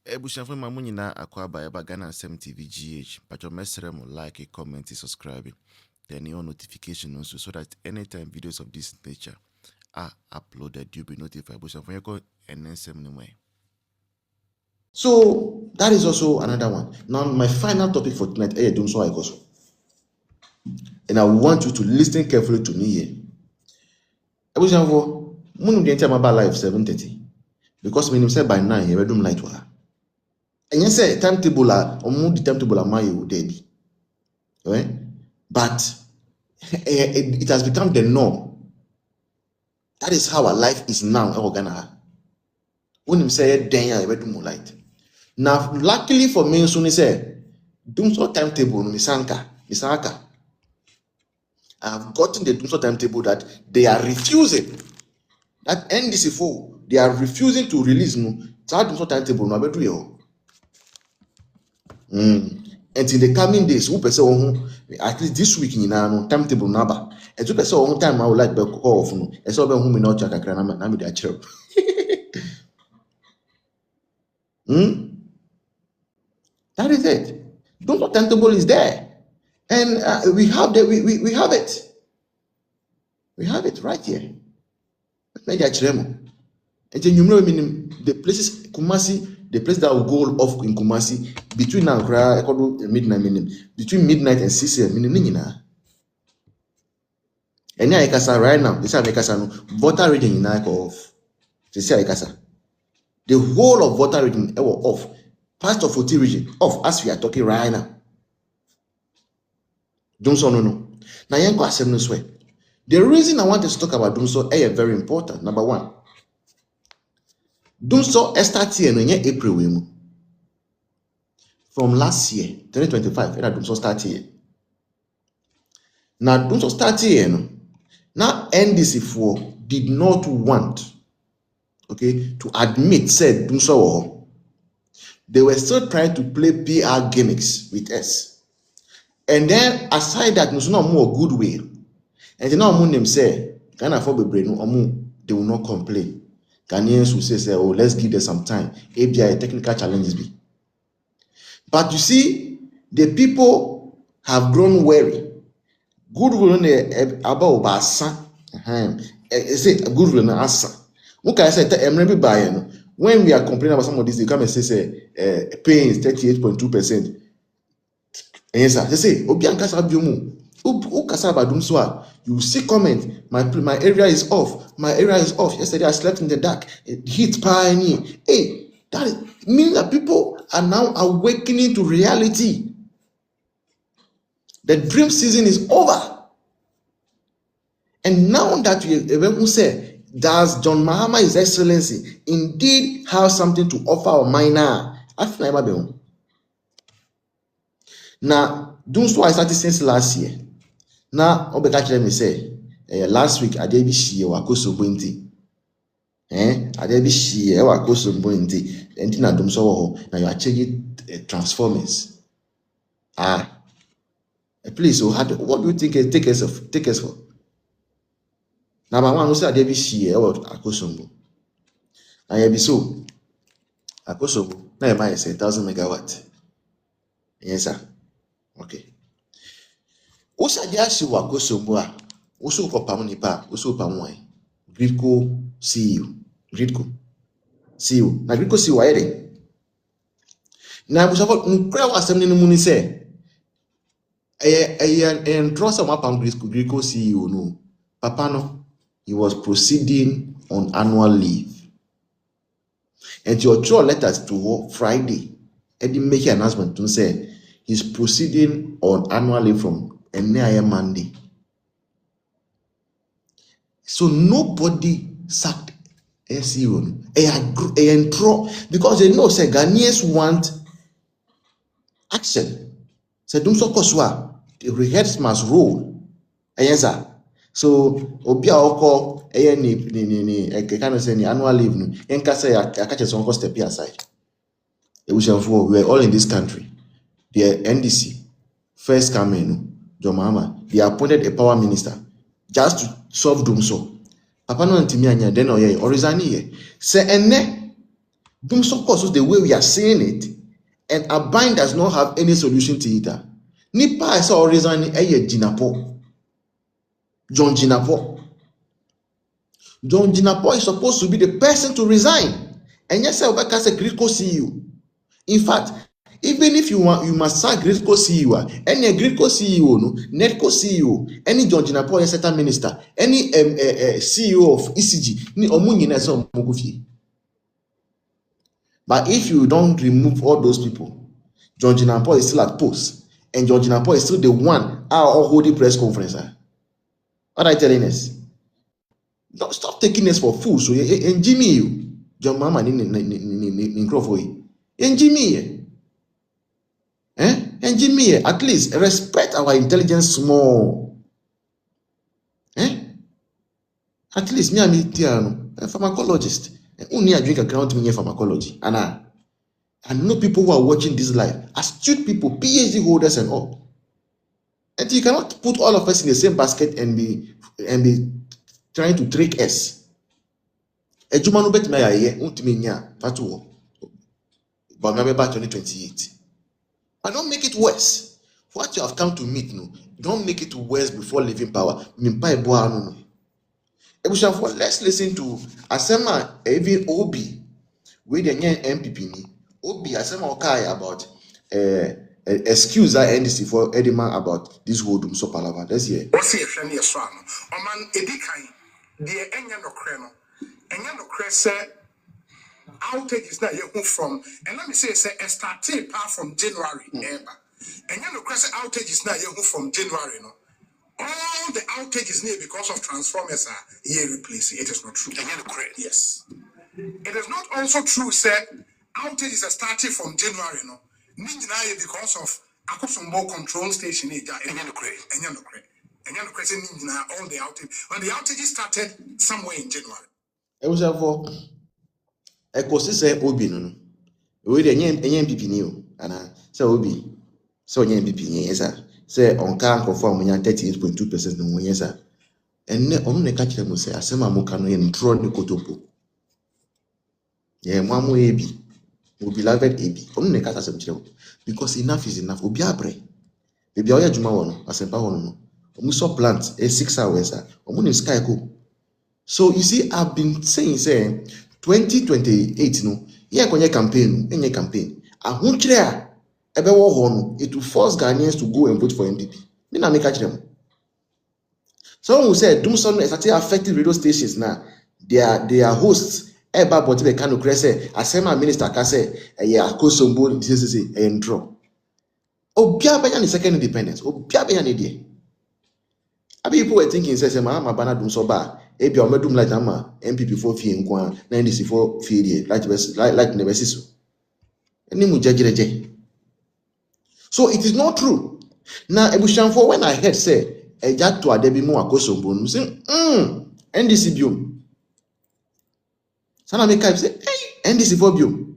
Ebushafo mamu nyina akwa ba eba Ghana Asem TV GH. Pacho mesere mo like, comment, subscribe. Then your notification also so that anytime videos of this nature are uploaded, you'll be notified. Ebushafo yeko NSM anyway. So that is also another one. Now my final topic for tonight is Dumso Akoso. And I want you to listen carefully to me here. Ebushafo, munu di enter about live 7:30 because when you say by 9 you redum light wa. And you say timetable the timetable my you dead. Right? But it has become the norm. That is how our life is now in Ghana. When you say then you redum light. Now luckily for me soon say Dumso timetable misaka. I have gotten the Dumso timetable that they are refusing. That NDC Kwasiafuo, they are refusing to release no. That Dumso timetable no abedu yo. And in the coming days, who person at least this week in no timetable number. And who person time I would like to call off no. And so be who me not check akra na me dey achero. That is it. Dumso timetable is there. And we have we have it. We have it right here. And then the places Kumasi, the place that will go off in Kumasi between now midnight, between midnight and 6 a.m. And now Ikasa right now, this is Ikasa no voter reading in off. This is Ikasa. The whole of voter reading off. Part of 40 region off as we are talking right now. Dumso no. Now yanko asem no swear. The reason I want to talk about Dumso is very important. Number one. Dumso started here in April. From last year, 2025, Dumso started here. Now, Dumso started here. Now, NDC Kwasiafuo did not want, to admit, said Dumso. They were still trying to play PR gimmicks with us. And then, aside that, no more goodwill. And then, now, them say, Ghana for the brain, they will not complain. Ghanaians will say, oh, let's give them some time. ABI technical challenges be. But you see, the people have grown wary. Goodwill about Basa. Say goodwill na asa. Muka say when we are complaining about some of this, they come and say pains 38.2%. Yes, sir. They say Obianka Sabiomu. You see comment, my area is off. My area is off. Yesterday I slept in the dark. It hit pioneer. Hey, that means that people are now awakening to reality. The dream season is over. And now that we say, does John Mahama, His Excellency, indeed have something to offer our minor? Now, Dumso I started since last year. Now, let me say, last week I did be Akosombo inti. I did be Akosombo inti. And na Dumso now you are changing transformers. Please, so what do you think? Take us for. Now, my one who said I did be Akosombo. I be so Akosombo. Now you might say 1,000 megawatt. Yes, sir. Okay. Osa dia shi wa Akosombo a oso kopam nipa oso pamwai Gridco CEO na Gridco CEO ayede na busafo nkra wasem ne mu ni se trust am pam Gridco CEO no papa no he was proceeding on annual leave and your draw letters to Friday and he make an announcement to say he's proceeding on annual leave from Monday. So nobody sacked SEO. Because they know say Ghanaians want action. So Dumso Kwasiafuo, the heads must roll. So Obia Oko kind of say the annual leave no. Enka say I catch a song step aside. We were all in this country. The NDC first came in. John Mahama, they appointed a power minister just to solve Dumso. Papa no antimi anya den or resign here. Say enne Doom so causes the way we are seeing it, and Abine does not have any solution to it. Nipa is all reason Jinapo. John Jinapo. John Jinapo is supposed to be the person to resign. And yes, Obeka is a critical CEO. In fact, even if you want, you must sack critical CEO. Any critical CEO, no, Netco CEO, any John Jinapo, a certain minister, any CEO of ECG, ni omunyi na so mugufi. But if you don't remove all those people, John Jinapo is still at post, and John Jinapo is still the one our holding press conference. What are you telling us? Don't stop taking us for fools. So, and Jimmy, you, John Mama, in Crawford, and Jimmy, and Jimmy, at least respect our intelligence more. At least me, I'm a pharmacologist. Only I drink a crown to me pharmacology. And I know people who are watching this live, astute people, PhD holders and all. And you cannot put all of us in the same basket and be trying to trick us. But remember 2028. But don't make it worse. What you have come to meet, no, don't make it worse before leaving power. Let's listen to Asema even Obi with the MPP. Obi Asema Okai about excuse NDC for Edima about this whole doom so palava. Let's hear. What's the Shani Swano? Oman Edikai, the Enyan Okreno, Enyan Okrese outages that you move from, and let me say, started apart from January, Enyan Okrese outages now you move from January, no. All the outages near because of transformers are here replacing. It is not true. Yes. It is not also true, sir. Outages are starting from January, no. Because of Akosombo control station. All the outages. When the outages started somewhere in January. It was for Obi no. We the MPP new and so Obi so MPP yes sir. Say on can confirm 38.2% no yes sir. And ne on ne catch them say asema mo kanu ye ntro ne kotopo. Yeah, mwamu ebi. O beloved ebi. On ne catch asem chire. Because enough is enough. Obi abre. Baby oya juma wono, asempa wono no. Omu so plant 6 hours omu ne sky ko. So you see, I've been saying 2028 no, yeah konye campaign, enye campaign. Ahunchire a ebe wo ho no, it will force Ghanaians to go and vote for MPP. Me na make them. Someone who said doom something is actually affecting radio stations now. Their hosts eba but be kanu krese asema minister ka say Akosombo say and draw. Obia benya ni second independence. Obia benya ni die. People were thinking say ma bana dum so ba ebi o medum like ama MPP for fie nkwa na NDC for fie like never see so. Any mu jajireje. So it is not true. Now Ebushanfo when I heard say eja to adebi mu Akosombo no say NDC biom. Sana make say hey NDC for biom.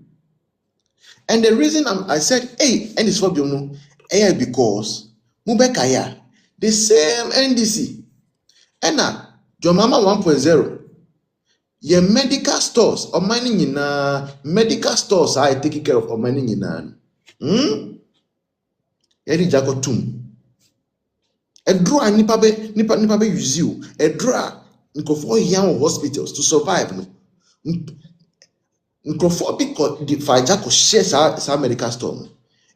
And the reason I said hey NDC for biom no because Mubekaya the same NDC. And now Jomama 1.0. Your medical stores or mining in medical stores are taking care of or mining in Eri Jago Tum. A draw nipa be use you. A draw for young hospitals to survive. For because the Fajako shares our medical store.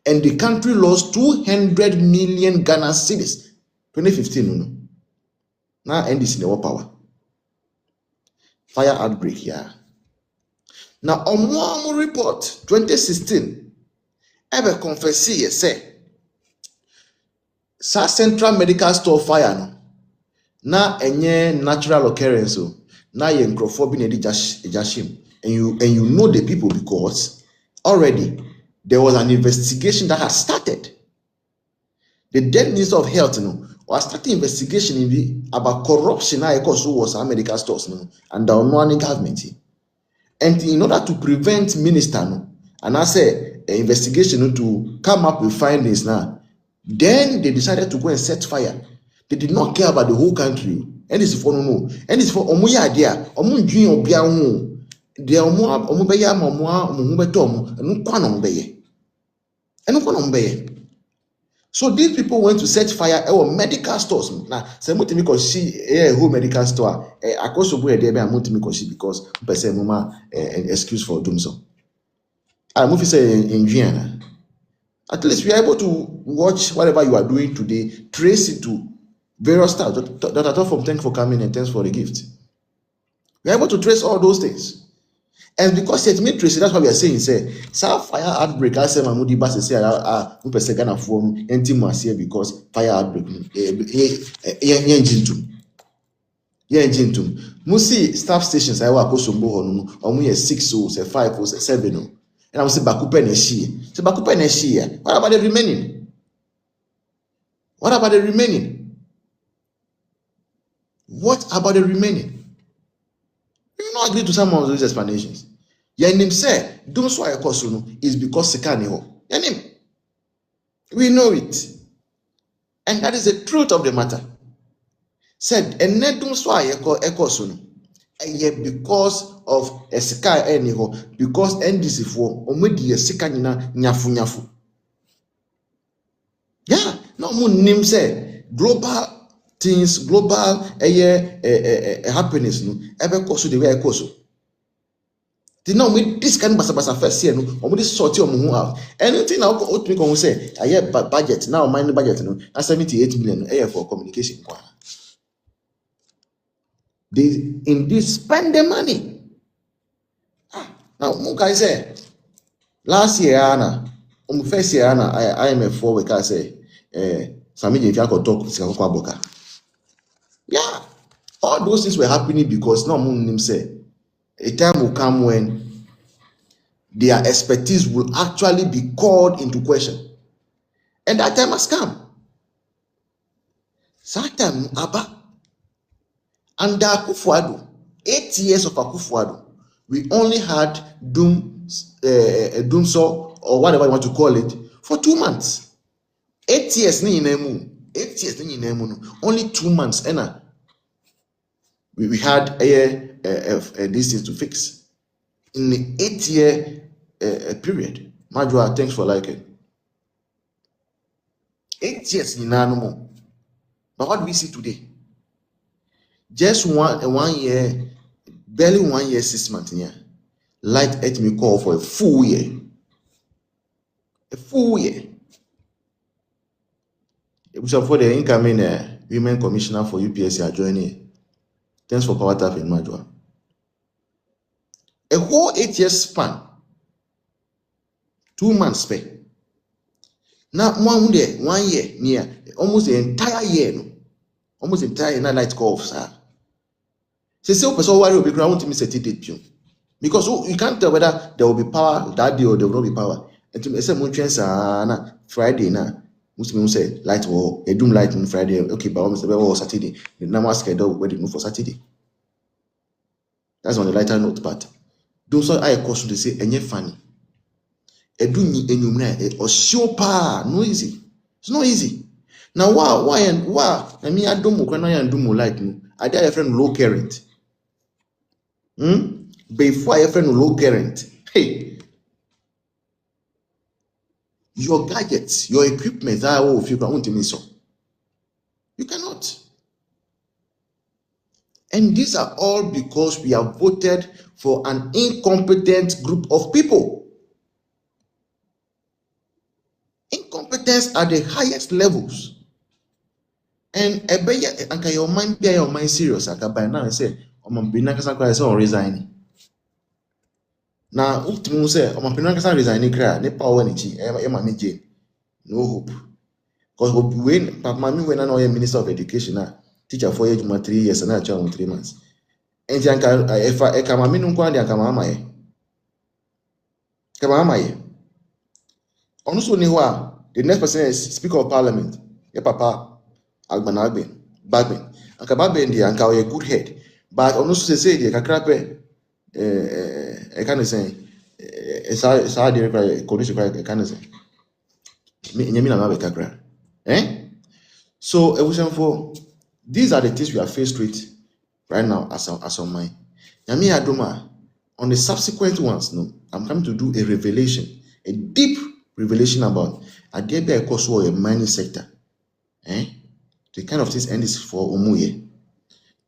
And the country lost 200 million Ghana cedis 2015. Now NDC never power. Fire outbreak, yeah. Now on one report, 2016, ever confess say Central Medical Store fire no. Na enye natural occurrence so. Na ye nkrofo bi na di jashim. And you know the people because already there was an investigation that has started. The Dead Minister of Health was starting investigation about corruption was our medical stores and the money government. And in order to prevent minister and I say investigation to come up with findings now, then they decided to go and set fire. They did not care about the whole country. And it's for no. And it's for omuya idea. Omunjin obia hu. de omo be ya ma omo beto omo enu kwa no be ye. So these people went to set fire medical stores. Now, say mutimi ko see whole medical store Akosombo there be mutimi ko see because person mama excuse for doing so. I move say in Vienna. At least we are able to watch whatever you are doing today, trace it to various stuff. Dr. Tom, thanks for coming and thanks for the gift. We are able to trace all those things. And because it made trace, that's why we are saying, say, fire outbreak, I say, Mamudi Bass say, we person Ghana form, here because fire outbreak, engine to. Musi staff stations, I work Akosombo, or we 6 or 5 or 7. And I will say, Bakupen is she. So Bakupen is she. What about the remaining? What about the remaining? What about the remaining? We will not agree to some of those explanations. Yanim say, don't swear is because Sekaniho. Yanim. We know it. And that is the truth of the matter. Said, and then don't swear Ekosunu. Because of a sky anyhow, because NDC for omedi sikanina nyafu. Yeah, no moon name say global things, global happiness no ebe koso the way koso. Ti now me this kind basa first year no omedi sort omo out. Anything now go me come say aye budget now mind budget no na 78 million for communication kwa. They indeed spend the money. Now, Mukai say last year, first year, IMF 4 we can say, Samiji if you could talk to Boka. Yeah, all those things were happening because no Munim say a time will come when their expertise will actually be called into question, and that time has come. Satam Abba. Under Akufo-Addo, 8 years of Akufo-Addo, we only had Doomso or whatever you want to call it for 2 months. 8 years ni inemu. Only 2 months. We had these things to fix in the 8-year period. Majwa, thanks for liking. 8 years ni inemu. But what do we see today? Just 1 year, barely 1 year, 6 months. Yeah, light at me call for a full year. A full year. It was for the incoming women commissioner for UPSC are joining. Thanks for power tap in Majwa. A whole 8 years span. 2 months pay. Now 1 year near almost the entire year. No? Almost the entire year. Now light call sir. Say person worry will be ground to me set it because you can't tell whether there will be power that day or there will not be power. And to say much chance na Friday na Muslim say light or a doom light on Friday. Okay, but almost the Saturday. The normal schedule wedding for Saturday. That's on the lighter note, but don't so I cause to say any funny. A do ni enyumna or show pa no easy. It's not easy. Now why I mean I don't mo light no. I did a friend low current. Before a friend low current. Hey, your gadgets, your equipment, if you can so. You cannot. And these are all because we have voted for an incompetent group of people. Incompetence at the highest levels. And your mind serious. By now I say, resigning. Now, Uptimu say, I'm resigning. Ne power ni no hope. Because when I know Minister of Education, teacher 4 years, 3 years, and I child 3 months. And if I come a minimum quantity, I come amaye. Also, the next person is Speaker of Parliament. Your papa, Agban Bagben. And Kababen, the uncle, a good head. But also say, the Kakrape, I can't say, it's hard to require condition, I can't say. So, for these are the things we are faced with right now as on mine. Yami Adoma, On the subsequent ones, no, I'm coming to do a revelation, a deep revelation about a mining sector. The kind of things NDC for Omuye,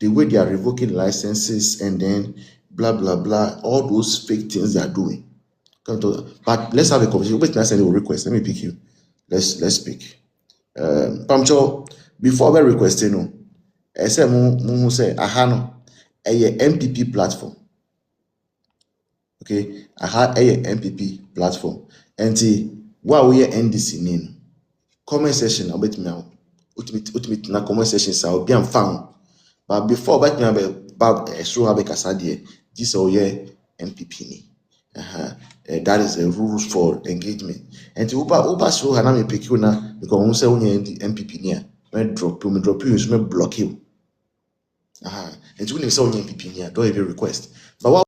the way they are revoking licenses and then blah blah blah, all those fake things they are doing. But let's have a conversation. Wait, I send a request. Let me pick you. Let's speak. Pamcho, before we request, no, I say say ahano a MPP platform. Okay, I had a MPP platform. And what we NDC name comment section. I'll bet me out. Ultimate na comment section. So I'll be found. But before bet me about show have a casadie. This all year MPP ni. That is the rules for engagement. And to Uber show hanami pick you na because we say we MPP niya. Me drop you, me block you. And to when you say we MPP niya, don't even request. But what